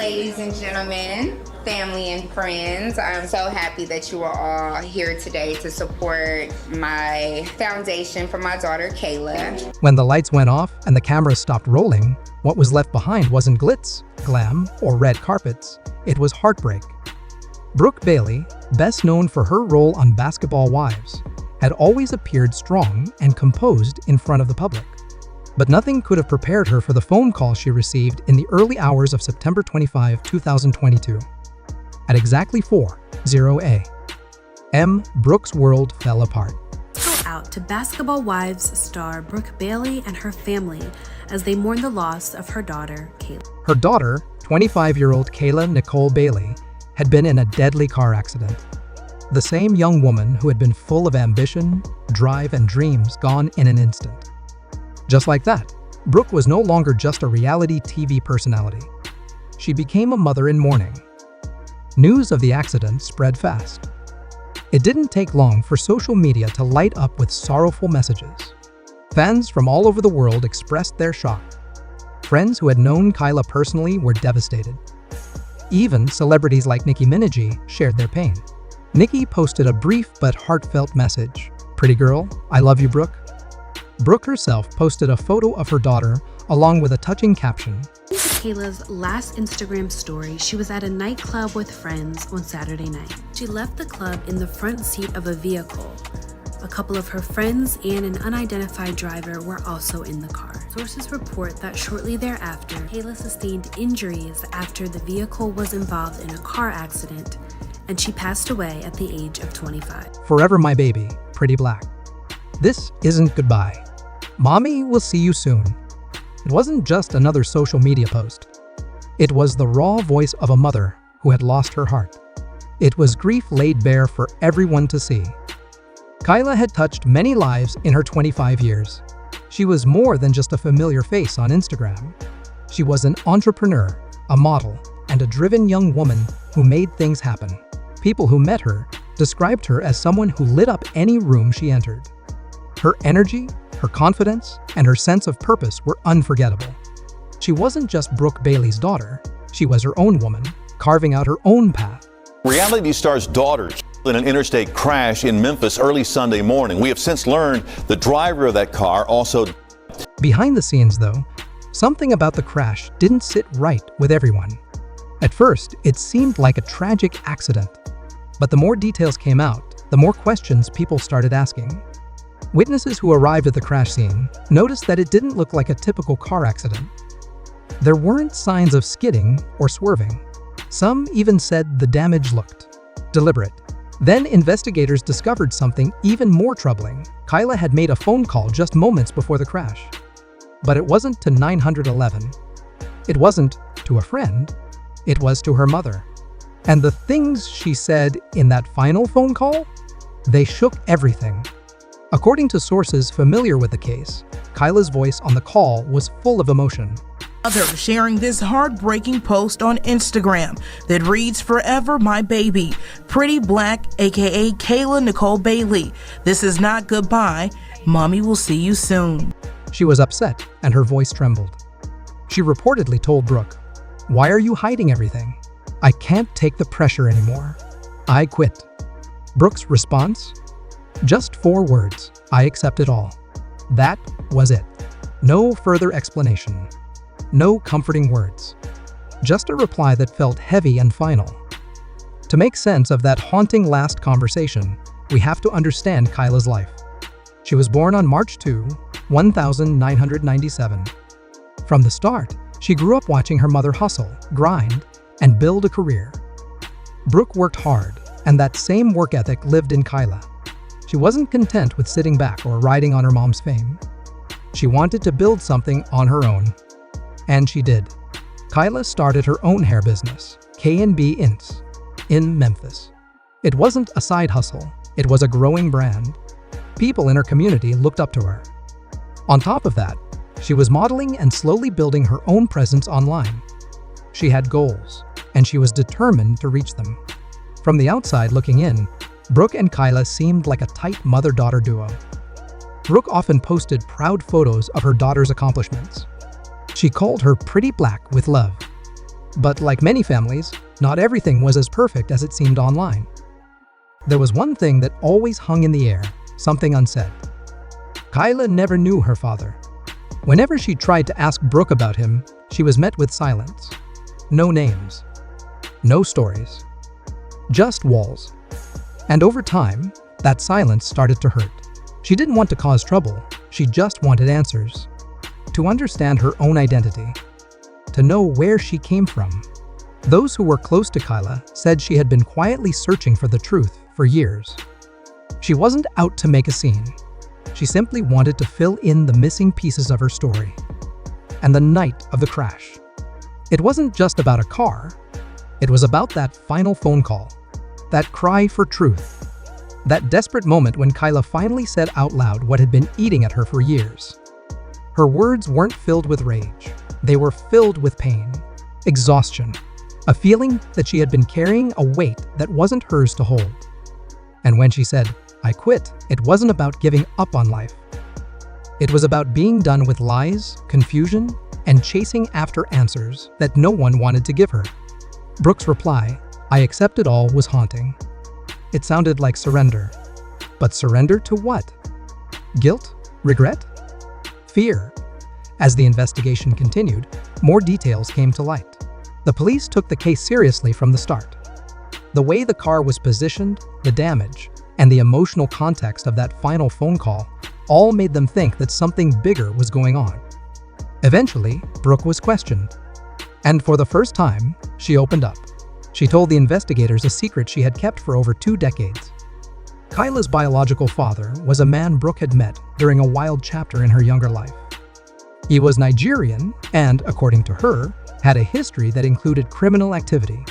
ladies and gentlemen, family and friends. I'm so happy that you are all here today to support my foundation for my daughter, Kayla. When the lights went off and the cameras stopped rolling, what was left behind wasn't glitz, glam, or red carpets. It was heartbreak. Brooke Bailey, best known for her role on Basketball Wives, had always appeared strong and composed in front of the public. But nothing could have prepared her for the phone call she received in the early hours of September 25, 2022. At exactly 4:00 a.m., Brooke's world fell apart. Go out to Basketball Wives star Brooke Bailey and her family as they mourn the loss of her daughter, Kayla. Her daughter, 25-year-old Kayla Nicole Bailey, had been in a deadly car accident. The same young woman who had been full of ambition, drive, and dreams gone in an instant. Just like that, Brooke was no longer just a reality TV personality. She became a mother in mourning. News of the accident spread fast. It didn't take long for social media to light up with sorrowful messages. Fans from all over the world expressed their shock. Friends who had known Kayla personally were devastated. Even celebrities like Nicki Minaj shared their pain. Nicki posted a brief but heartfelt message. "Pretty girl, I love you, Brooke." Brooke herself posted a photo of her daughter along with a touching caption. In Kayla's last Instagram story, she was at a nightclub with friends on Saturday night. She left the club in the front seat of a vehicle. A couple of her friends and an unidentified driver were also in the car. Sources report that shortly thereafter, Kayla sustained injuries after the vehicle was involved in a car accident, and she passed away at the age of 25. "Forever my baby, pretty black. This isn't goodbye. Mommy will see you soon." It wasn't just another social media post. It was the raw voice of a mother who had lost her heart. It was grief laid bare for everyone to see. Kayla had touched many lives in her 25 years. She was more than just a familiar face on Instagram. She was an entrepreneur, a model, and a driven young woman who made things happen. People who met her described her as someone who lit up any room she entered. Her energy, her confidence, and her sense of purpose were unforgettable. She wasn't just Brooke Bailey's daughter, she was her own woman, carving out her own path. Reality star's daughter in an interstate crash in Memphis early Sunday morning. We have since learned the driver of that car also. Behind the scenes, though, something about the crash didn't sit right with everyone. At first, it seemed like a tragic accident. But the more details came out, the more questions people started asking. Witnesses who arrived at the crash scene noticed that it didn't look like a typical car accident. There weren't signs of skidding or swerving. Some even said the damage looked deliberate. Then investigators discovered something even more troubling. Kayla had made a phone call just moments before the crash. But it wasn't to 911. It wasn't to a friend. It was to her mother. And the things she said in that final phone call, they shook everything. According to sources familiar with the case, Kayla's voice on the call was full of emotion. Mother sharing this heartbreaking post on Instagram that reads, "Forever my baby, pretty black, aka Kayla Nicole Bailey. This is not goodbye. Mommy will see you soon." She was upset and her voice trembled. She reportedly told Brooke, "Why are you hiding everything? I can't take the pressure anymore. I quit." Brooke's response? Just 4 words: "I accept it all." That was it. No further explanation. No comforting words. Just a reply that felt heavy and final. To make sense of that haunting last conversation, we have to understand Kayla's life. She was born on March 2, 1997. From the start, she grew up watching her mother hustle, grind, and build a career. Brooke worked hard, and that same work ethic lived in Kayla. She wasn't content with sitting back or riding on her mom's fame. She wanted to build something on her own. And she did. Kayla started her own hair business, K&B Ints, in Memphis. It wasn't a side hustle, it was a growing brand. People in her community looked up to her. On top of that, she was modeling and slowly building her own presence online. She had goals, and she was determined to reach them. From the outside looking in, Brooke and Kayla seemed like a tight mother-daughter duo. Brooke often posted proud photos of her daughter's accomplishments. She called her pretty black with love. But like many families, not everything was as perfect as it seemed online. There was one thing that always hung in the air, something unsaid. Kyla never knew her father. Whenever she tried to ask Brooke about him, she was met with silence. No names. No stories. Just walls. And over time, that silence started to hurt. She didn't want to cause trouble. She just wanted answers. To understand her own identity. To know where she came from. Those who were close to Kyla said she had been quietly searching for the truth for years. She wasn't out to make a scene. She simply wanted to fill in the missing pieces of her story. And the night of the crash. It wasn't just about a car. It was about that final phone call. That cry for truth. That desperate moment when Kyla finally said out loud what had been eating at her for years. Her words weren't filled with rage. They were filled with pain, exhaustion, a feeling that she had been carrying a weight that wasn't hers to hold. And when she said, "I quit," it wasn't about giving up on life. It was about being done with lies, confusion, and chasing after answers that no one wanted to give her. Brooke's reply, "I accept it all," was haunting. It sounded like surrender. But surrender to what? Guilt? Regret? Fear? As the investigation continued, more details came to light. The police took the case seriously from the start. The way the car was positioned, the damage, and the emotional context of that final phone call all made them think that something bigger was going on. Eventually, Brooke was questioned. And for the first time, she opened up. She told the investigators a secret she had kept for over 2 decades. Kyla's biological father was a man Brooke had met during a wild chapter in her younger life. He was Nigerian and, according to her, had a history that included criminal activity.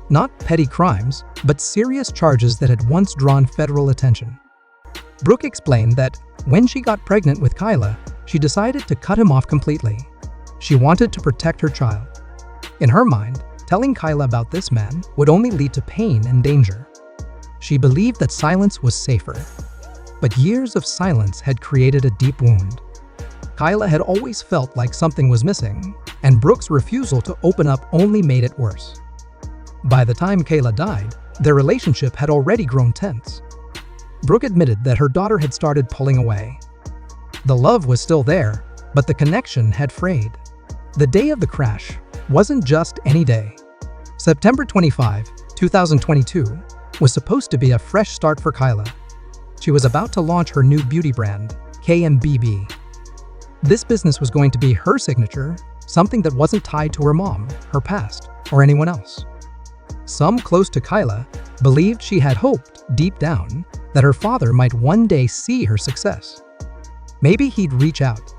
Not petty crimes, but serious charges that had once drawn federal attention. Brooke explained that when she got pregnant with Kyla, she decided to cut him off completely. She wanted to protect her child. In her mind, telling Kyla about this man would only lead to pain and danger. She believed that silence was safer. But years of silence had created a deep wound. Kyla had always felt like something was missing, and Brooke's refusal to open up only made it worse. By the time Kyla died, their relationship had already grown tense. Brooke admitted that her daughter had started pulling away. The love was still there, but the connection had frayed. The day of the crash wasn't just any day. September 25, 2022 was supposed to be a fresh start for Kyla. She was about to launch her new beauty brand, KMBB. This business was going to be her signature, something that wasn't tied to her mom, her past, or anyone else. Some close to Kyla believed she had hoped, deep down, that her father might one day see her success. Maybe he'd reach out.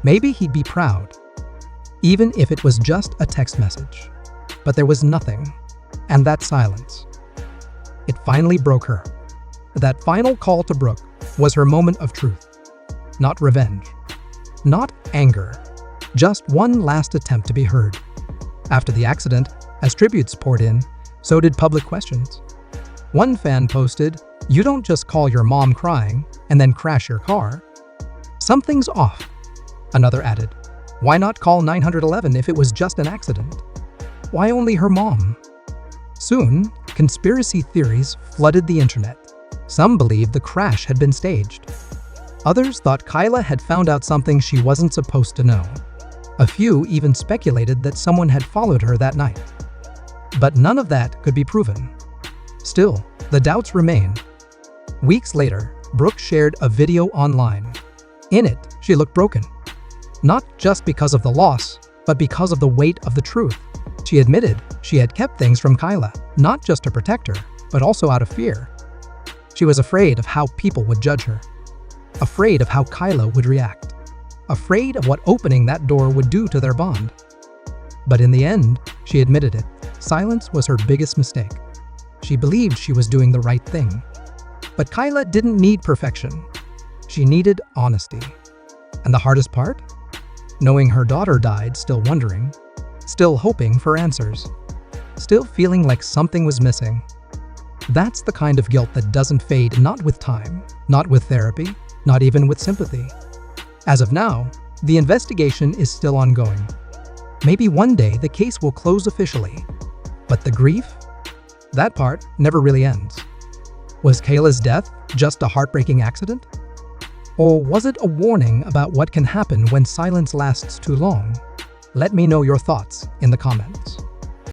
Maybe he'd be proud. Even if it was just a text message. But there was nothing, and that silence. It finally broke her. That final call to Brooke was her moment of truth. Not revenge. Not anger. Just one last attempt to be heard. After the accident, as tributes poured in, so did public questions. One fan posted, "You don't just call your mom crying and then crash your car. Something's off." Another added, "Why not call 911 if it was just an accident? Why only her mom?" Soon, conspiracy theories flooded the internet. Some believed the crash had been staged. Others thought Kyla had found out something she wasn't supposed to know. A few even speculated that someone had followed her that night. But none of that could be proven. Still, the doubts remained. Weeks later, Brooke shared a video online. In it, she looked broken. Not just because of the loss, but because of the weight of the truth. She admitted she had kept things from Kyla, not just to protect her, but also out of fear. She was afraid of how people would judge her. Afraid of how Kyla would react. Afraid of what opening that door would do to their bond. But in the end, she admitted it. Silence was her biggest mistake. She believed she was doing the right thing. But Kyla didn't need perfection. She needed honesty. And the hardest part? Knowing her daughter died, still wondering, still hoping for answers, still feeling like something was missing. That's the kind of guilt that doesn't fade, not with time, not with therapy, not even with sympathy. As of now, the investigation is still ongoing. Maybe one day the case will close officially. But the grief? That part never really ends. Was Kayla's death just a heartbreaking accident? Or was it a warning about what can happen when silence lasts too long? Let me know your thoughts in the comments.